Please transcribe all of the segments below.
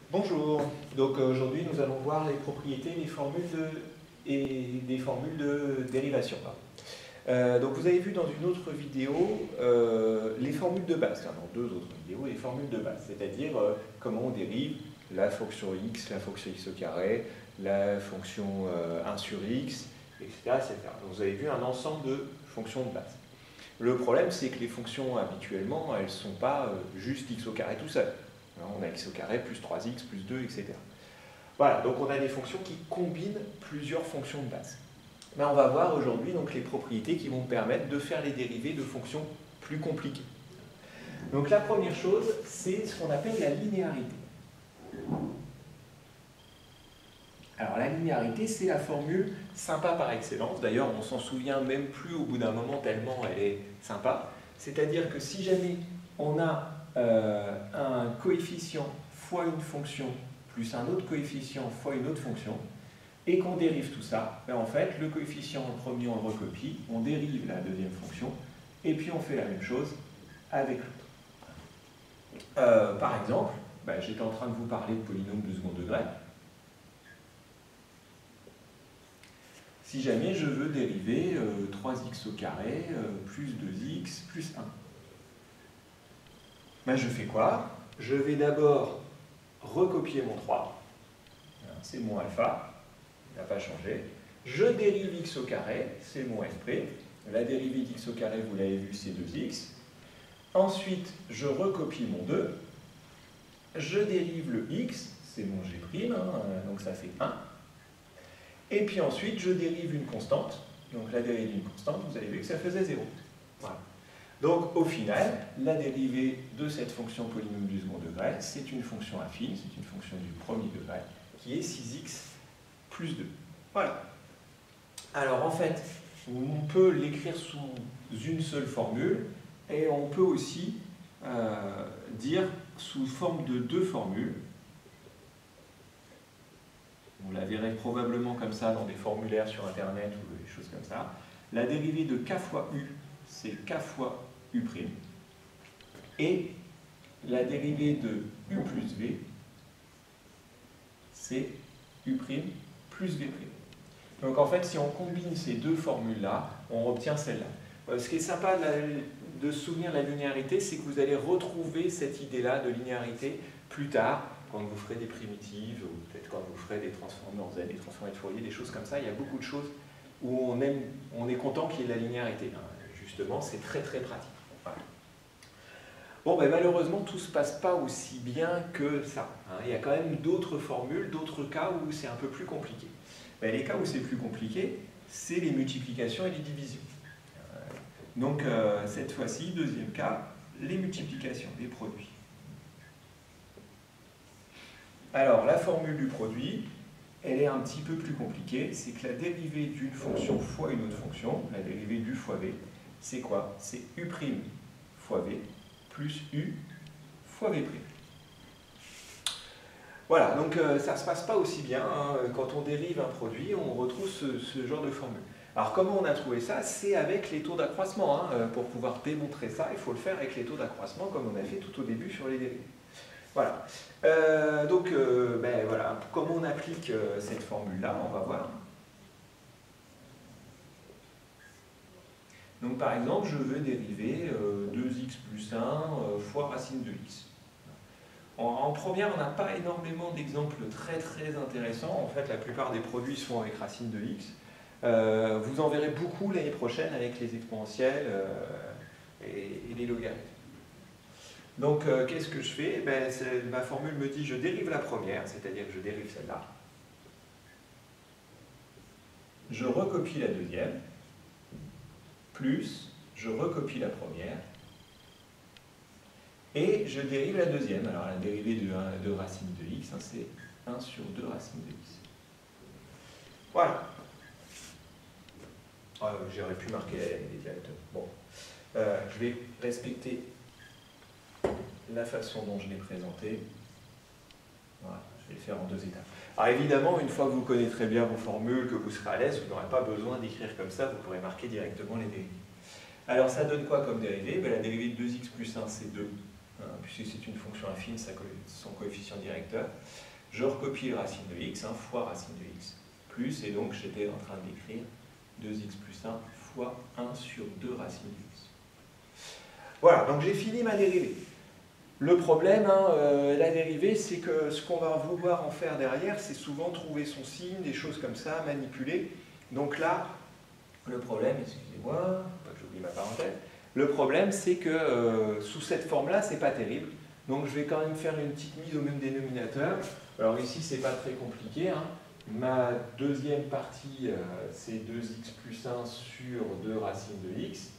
Bonjour, donc aujourd'hui nous allons voir les propriétés des formules de dérivation. Donc vous avez vu dans une autre vidéo les formules de base, dans deux autres vidéos, les formules de base, c'est-à-dire comment on dérive la fonction x, la fonction x au carré, la fonction 1 sur x, etc., etc. Donc vous avez vu un ensemble de fonctions de base. Le problème, c'est que les fonctions, habituellement, elles ne sont pas juste x au carré tout seul. On a x au carré plus 3x plus 2, etc. Voilà, donc on a des fonctions qui combinent plusieurs fonctions de base. Mais on va voir aujourd'hui donc les propriétés qui vont permettre de faire les dérivées de fonctions plus compliquées. Donc la première chose, c'est ce qu'on appelle la linéarité. Alors la linéarité, c'est la formule sympa par excellence. D'ailleurs, on s'en souvient même plus au bout d'un moment tellement elle est sympa. C'est-à-dire que si jamais on a un coefficient fois une fonction plus un autre coefficient fois une autre fonction, et qu'on dérive tout ça, ben en fait, le coefficient le premier, on le recopie, on dérive la deuxième fonction, et puis on fait la même chose avec l'autre. Par exemple, ben, j'étais en train de vous parler de polynôme de second degré. Si jamais je veux dériver 3x au carré plus 2x plus 1. Ben, je fais quoi? Je vais d'abord recopier mon 3, c'est mon alpha, il n'a pas changé. Je dérive x au carré, c'est mon f'. La dérivée d'x au carré, vous l'avez vu, c'est 2x. Ensuite, je recopie mon 2. Je dérive le x, c'est mon g', donc ça fait 1. Et puis ensuite, je dérive une constante. Donc la dérivée d'une constante, vous avez vu que ça faisait 0. Voilà. Donc au final, la dérivée de cette fonction polynôme du second degré, c'est une fonction affine, c'est une fonction du premier degré, qui est 6x plus 2. Voilà. Alors en fait, on peut l'écrire sous une seule formule, et on peut aussi dire sous forme de deux formules. Vous la verrez probablement comme ça dans des formulaires sur Internet ou des choses comme ça. La dérivée de k fois u, c'est k fois u'. Et la dérivée de u plus v, c'est u' plus v'. Donc en fait, si on combine ces deux formules-là, on obtient celle-là. Ce qui est sympa de se souvenir de la linéarité, c'est que vous allez retrouver cette idée-là de linéarité plus tard, quand vous ferez des primitives, ou peut-être quand vous ferez des transformés en Z, des transformés de Fourier, des choses comme ça. Il y a beaucoup de choses où on est content qu'il y ait de la linéarité. Justement, c'est très très pratique. Voilà. Bon, ben, malheureusement, tout ne se passe pas aussi bien que ça. Il y a quand même d'autres formules, d'autres cas où c'est un peu plus compliqué. Ben, les cas où c'est plus compliqué, c'est les multiplications et les divisions. Donc, cette fois-ci, deuxième cas, les multiplications, les produits. Alors, la formule du produit, elle est un petit peu plus compliquée. C'est que la dérivée d'une fonction fois une autre fonction, la dérivée du fois v, c'est quoi? C'est u' fois v plus u fois v'. Voilà, donc ça ne se passe pas aussi bien. Quand on dérive un produit, on retrouve ce genre de formule. Alors comment on a trouvé ça? C'est avec les taux d'accroissement. Pour pouvoir démontrer ça, il faut le faire avec les taux d'accroissement comme on a fait tout au début sur les dérivés. Voilà. Ben voilà, comment on applique cette formule-là, on va voir. Donc par exemple, je veux dériver 2x plus 1 fois racine de x. En première, on n'a pas énormément d'exemples très très intéressants. En fait, la plupart des produits se font avec racine de x. Vous en verrez beaucoup l'année prochaine avec les exponentielles et les logarithmes. Donc, qu'est-ce que je fais? Ben, ma formule me dit je dérive la première, c'est-à-dire que je dérive celle-là. Je recopie la deuxième, plus je recopie la première, et je dérive la deuxième. Alors, la dérivée de racine de x, c'est 1 sur 2 racine de x. Voilà. J'aurais pu marquer les directeurs. Bon. Je vais respecter la façon dont je l'ai présenté. Voilà, je vais le faire en deux étapes. Alors évidemment, une fois que vous connaîtrez bien vos formules, que vous serez à l'aise, vous n'aurez pas besoin d'écrire comme ça, vous pourrez marquer directement les dérivées. Alors ça donne quoi comme dérivée? Ben, la dérivée de 2x plus 1, c'est 2. puisque c'est une fonction affine, son coefficient directeur. Je recopie le racine de x, fois racine de x, plus, et donc j'étais en train d'écrire 2x plus 1 fois 1 sur 2 racine de x. Voilà, donc j'ai fini ma dérivée. Le problème, la dérivée, c'est que ce qu'on va vouloir en faire derrière, c'est souvent trouver son signe, des choses comme ça, manipuler. Donc là, le problème, excusez-moi, pas que j'oublie ma parenthèse, le problème, c'est que sous cette forme-là, c'est pas terrible. Donc je vais quand même faire une petite mise au même dénominateur. Alors ici, c'est pas très compliqué. Ma deuxième partie, c'est 2x plus 1 sur 2 racines de x.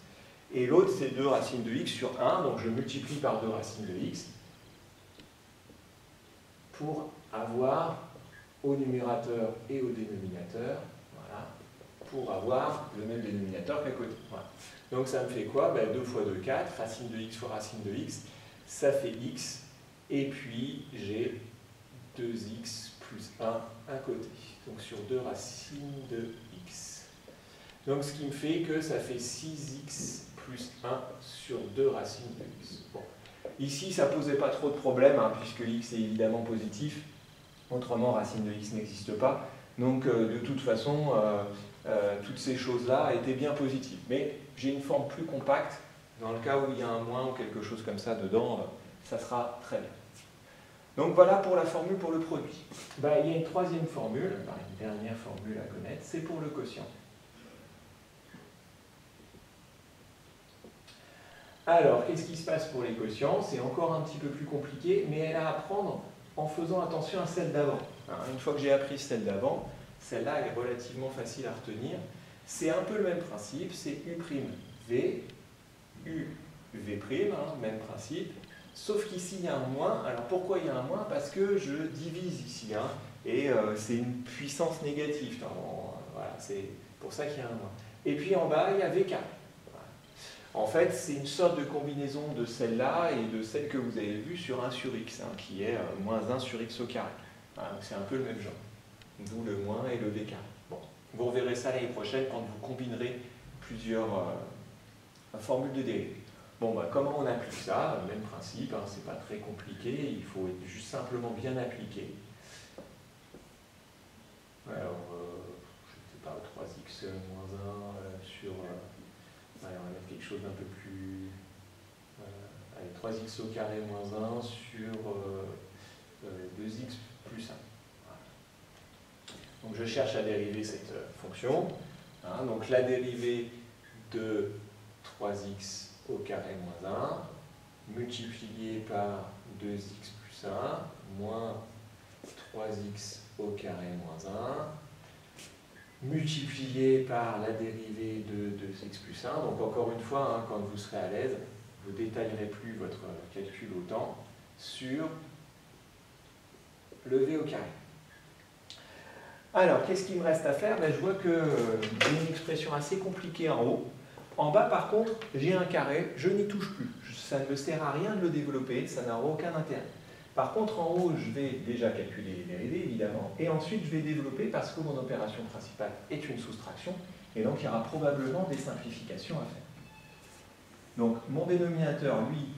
Et l'autre, c'est 2 racines de x sur 1. Donc je multiplie par 2 racines de x pour avoir au numérateur et au dénominateur, voilà, pour avoir le même dénominateur qu'à côté. Voilà. Donc ça me fait quoi? 2 fois 2, 4, racine de x fois racine de x, ça fait x, et puis j'ai 2x plus 1 à côté, donc sur 2 racines de x. Donc ce qui me fait que ça fait 6x plus 1 sur 2 racines de x. Bon. Ici, ça ne posait pas trop de problèmes, puisque x est évidemment positif, autrement racine de x n'existe pas. Donc de toute façon, toutes ces choses-là étaient bien positives. Mais j'ai une forme plus compacte, dans le cas où il y a un moins ou quelque chose comme ça dedans, ça sera très bien. Donc voilà pour la formule pour le produit. Il y a une troisième formule, une dernière formule à connaître, c'est pour le quotient. Alors, qu'est-ce qui se passe pour les quotients? C'est encore un petit peu plus compliqué, mais elle a à apprendre en faisant attention à celle d'avant. Une fois que j'ai appris celle d'avant, celle-là est relativement facile à retenir. C'est un peu le même principe, c'est U', UV', même principe, sauf qu'ici il y a un moins. Alors pourquoi il y a un moins? Parce que je divise ici, et c'est une puissance négative. Voilà, c'est pour ça qu'il y a un moins. Et puis en bas, il y a VK. En fait, c'est une sorte de combinaison de celle-là et de celle que vous avez vue sur 1 sur x, qui est moins 1 sur x au carré. Voilà, c'est un peu le même genre. D'où le moins et le v carré. Bon, vous reverrez ça l'année prochaine quand vous combinerez plusieurs formules de dérivée. Bon, comment on applique ça? Même principe, c'est pas très compliqué, il faut être juste simplement bien appliqué. Alors, je ne sais pas, 3x moins 1 sur... allez, on va mettre quelque chose d'un peu plus... allez, 3x au carré moins 1 sur 2x plus 1. Voilà. Donc je cherche à dériver cette fonction. Donc la dérivée de 3x au carré moins 1 multiplié par 2x plus 1 moins 3x au carré moins 1 multiplié par la dérivée de 2x plus 1. Donc encore une fois, quand vous serez à l'aise, vous ne détaillerez plus votre calcul autant sur le v au carré. Alors, qu'est-ce qu'il me reste à faire? Je vois que j'ai une expression assez compliquée en haut. En bas, par contre, j'ai un carré, je n'y touche plus. Ça ne me sert à rien de le développer, ça n'a aucun intérêt. Par contre, en haut, je vais déjà calculer les dérivées, évidemment, et ensuite je vais développer parce que mon opération principale est une soustraction, et donc il y aura probablement des simplifications à faire. Donc mon dénominateur, lui,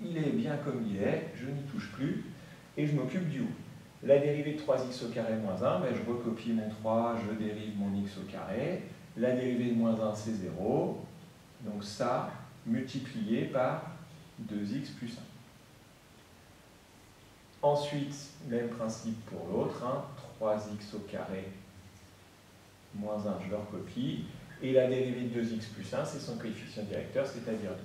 il est bien comme il est, je n'y touche plus, et je m'occupe du haut. La dérivée de 3x au carré moins 1, je recopie mon 3, je dérive mon x au carré, la dérivée de moins 1, c'est 0, donc ça, multiplié par 2x plus 1. Ensuite, même principe pour l'autre, 3x au carré moins 1, je le recopie. Et la dérivée de 2x plus 1, c'est son coefficient directeur, c'est-à-dire 2.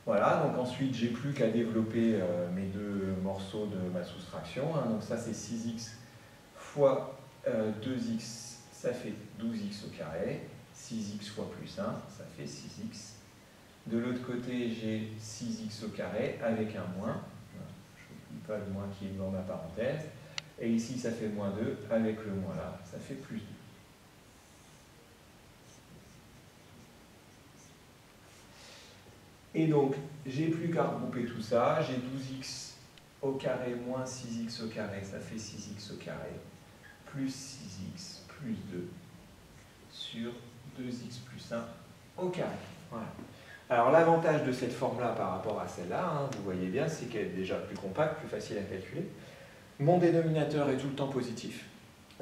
Voilà, donc ensuite, j'ai plus qu'à développer mes deux morceaux de ma soustraction. Donc ça, c'est 6x fois 2x, ça fait 12x au carré. 6x fois plus 1, ça fait 6x. De l'autre côté, j'ai 6x au carré avec un moins. Pas le moins qui est dans ma parenthèse. Et ici, ça fait moins 2. Avec le moins là, ça fait plus 2. Et donc, j'ai plus qu'à regrouper tout ça. J'ai 12x au carré moins 6x au carré, ça fait 6x au carré, plus 6x plus 2 sur 2x plus 1 au carré. Voilà. Alors l'avantage de cette forme-là par rapport à celle-là, hein, vous voyez bien, c'est qu'elle est déjà plus compacte, plus facile à calculer. Mon dénominateur est tout le temps positif.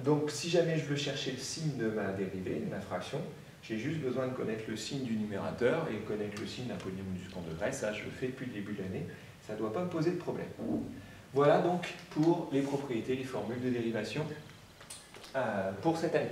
Donc si jamais je veux chercher le signe de ma dérivée, de ma fraction, j'ai juste besoin de connaître le signe du numérateur et connaître le signe d'un polynôme du second degré. Ça, je le fais depuis le début de l'année. Ça ne doit pas me poser de problème. Voilà donc pour les propriétés, les formules de dérivation pour cette année.